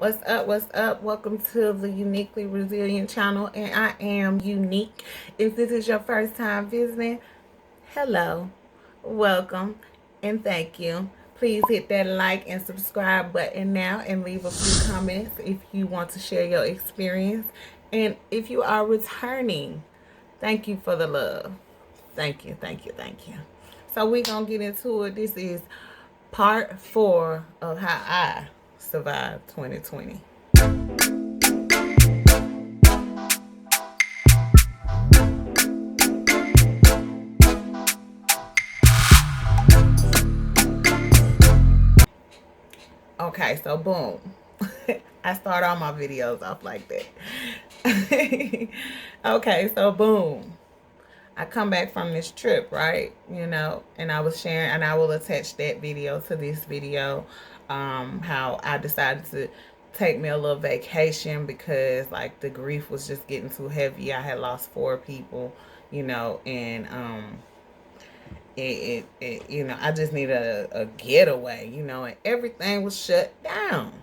What's up? What's up? Welcome to the Uniquely Resilient channel, and I am Unique. If this is your first time visiting, hello, welcome, and thank you. Please hit that like and subscribe button now and leave a few comments if you want to share your experience. And if you are returning, thank you for the love. Thank you, thank you, thank you. So we're going to get into it. This is part 4 of how I survived 2020. Okay, so boom. I start all my videos off like that. Okay, so boom. I come back from this trip, right? And I was sharing, and I will attach that video to this video, how I decided to take me a little vacation because like the grief was just getting too heavy. I had lost 4 people, and I just needed a getaway, and everything was shut down.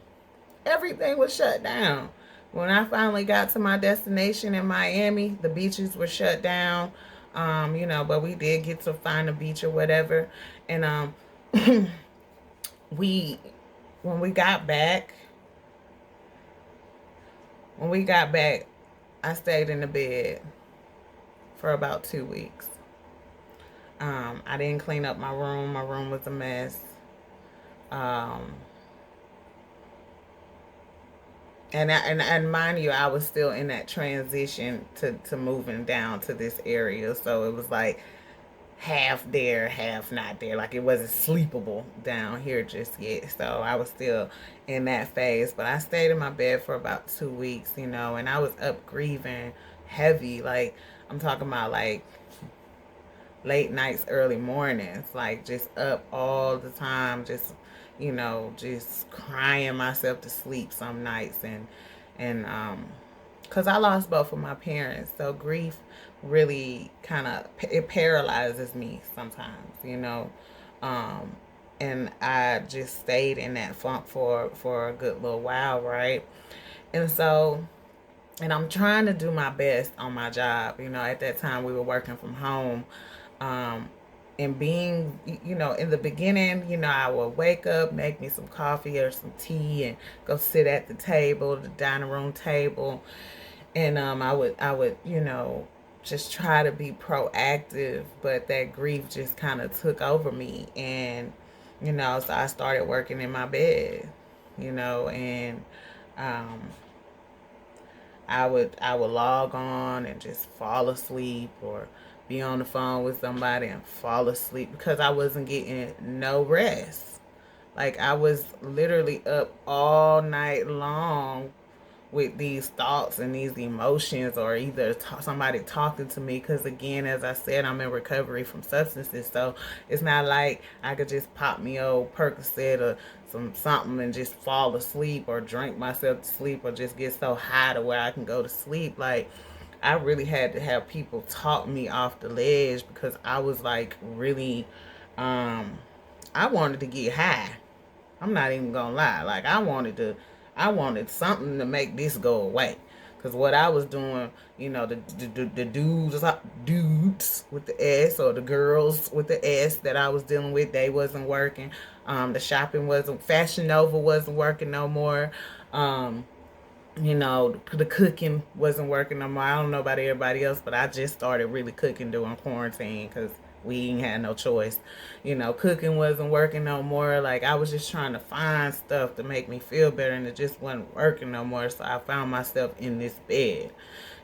Everything was shut down. When I finally got to my destination in Miami, the beaches were shut down. But we did get to find a beach or whatever. And we when we got back, I stayed in the bed for about 2 weeks. I didn't clean up my room. My room was a mess. And mind you, I was still in that transition to moving down to this area. So it was like half there, half not there. Like it wasn't sleepable down here just yet. So I was still in that phase. But I stayed in my bed for about 2 weeks, and I was up grieving heavy. Like I'm talking about like late nights, early mornings, like just up all the time, just just crying myself to sleep some nights, and because I lost both of my parents, so grief really kind of it paralyzes me sometimes, and I just stayed in that funk for a good little while, right? And so, and I'm trying to do my best on my job. At that time we were working from home. Um, and being, in the beginning, I would wake up, make me some coffee or some tea, and go sit at the table, the dining room table. And I would, just try to be proactive, but that grief just kind of took over me. And, so I started working in my bed, and um, I would log on and just fall asleep, or be on the phone with somebody and fall asleep because I wasn't getting no rest. Like I was literally up all night long with these thoughts and these emotions, or either somebody talking to me, because again, as I said, I'm in recovery from substances, so it's not like I could just pop me old Percocet or something and just fall asleep, or drink myself to sleep, or just get so high to where I can go to sleep. Like I really had to have people talk me off the ledge, because I was like really I wanted to get high. I'm not even gonna lie. Like I wanted something to make this go away. Cause what I was doing, the dudes with the S, or the girls with the S that I was dealing with, they wasn't working. The shopping wasn't, Fashion Nova wasn't working no more. The cooking wasn't working no more. I don't know about everybody else, but I just started really cooking during quarantine because we ain't had no choice. Cooking wasn't working no more. Like I was just trying to find stuff to make me feel better, and it just wasn't working no more. So I found myself in this bed.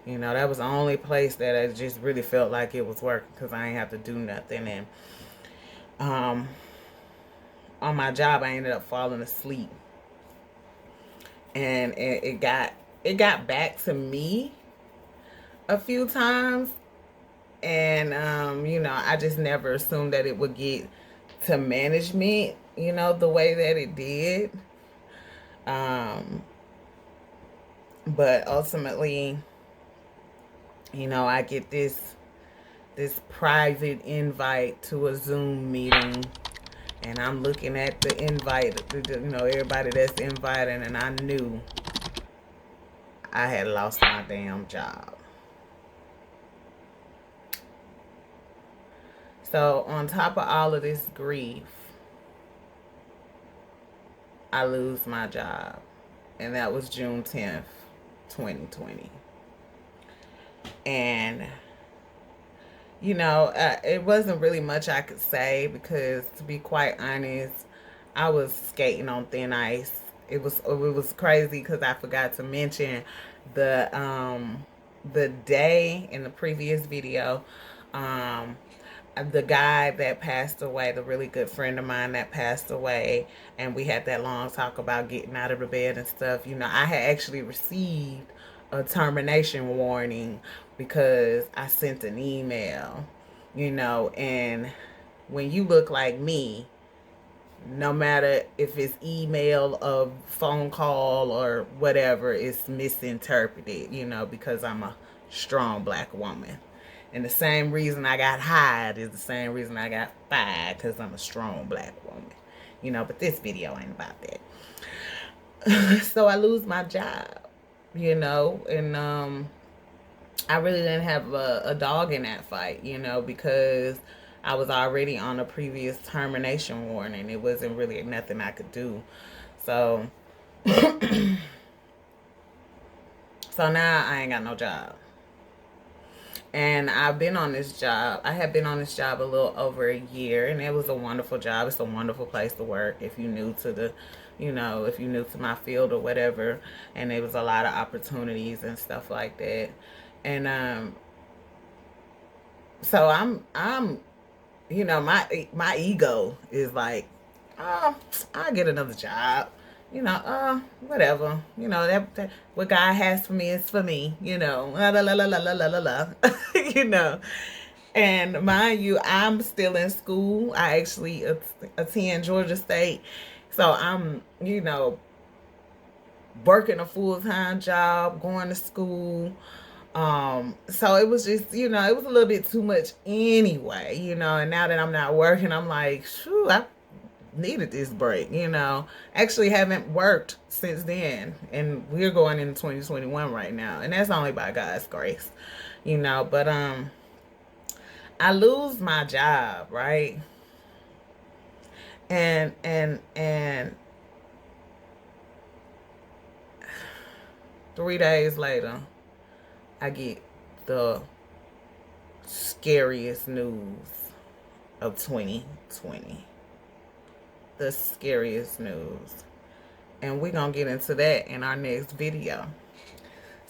That was the only place that I just really felt like it was working, because I ain't have to do nothing. And on my job, I ended up falling asleep, and it got back to me a few times. And I just never assumed that it would get to management, the way that it did. But ultimately, I get this private invite to a Zoom meeting, And I'm looking at the invite, everybody that's invited, and I knew I had lost my damn job. So on top of all of this grief, I lose my job. And that was June 10th, 2020. And, it wasn't really much I could say because, to be quite honest, I was skating on thin ice. It was crazy because I forgot to mention the day in the previous video. The guy that passed away, the really good friend of mine that passed away, and we had that long talk about getting out of the bed and stuff. I had actually received a termination warning because I sent an email, and when you look like me, no matter if it's email or phone call or whatever, it's misinterpreted, because I'm a strong black woman. And the same reason I got hired is the same reason I got fired, because I'm a strong black woman. But this video ain't about that. So I lose my job, and I really didn't have a dog in that fight, because I was already on a previous termination warning. It wasn't really nothing I could do. So, so now I ain't got no job. And I've been on this job. I have been on this job a little over a year, and it was a wonderful job. It's a wonderful place to work if you're new to the, if you're new to my field or whatever. And there was a lot of opportunities and stuff like that. And so I'm my ego is like, oh, I'll get another job. Whatever. That what God has for me is for me. La la la la la la la la. And mind you, I'm still in school. I actually attend Georgia State, so I'm working a full-time job, going to school. So it was just, it was a little bit too much anyway, and now that I'm not working, I'm like, shoo, I needed this break, Actually haven't worked since then, and we're going into 2021 right now, and that's only by God's grace, but I lose my job, right? And 3 days later, I get the scariest news of 2020. The scariest news. And we're going to get into that in our next video.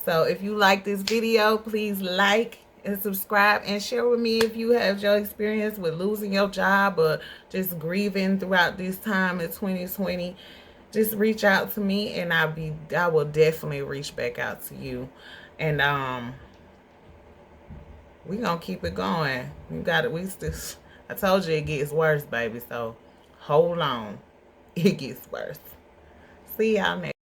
So if you like this video, please like and subscribe and share with me if you have your experience with losing your job or just grieving throughout this time in 2020. Just reach out to me, and I will definitely reach back out to you. And we gonna keep it going. I told you it gets worse, baby, so hold on. It gets worse. See y'all next.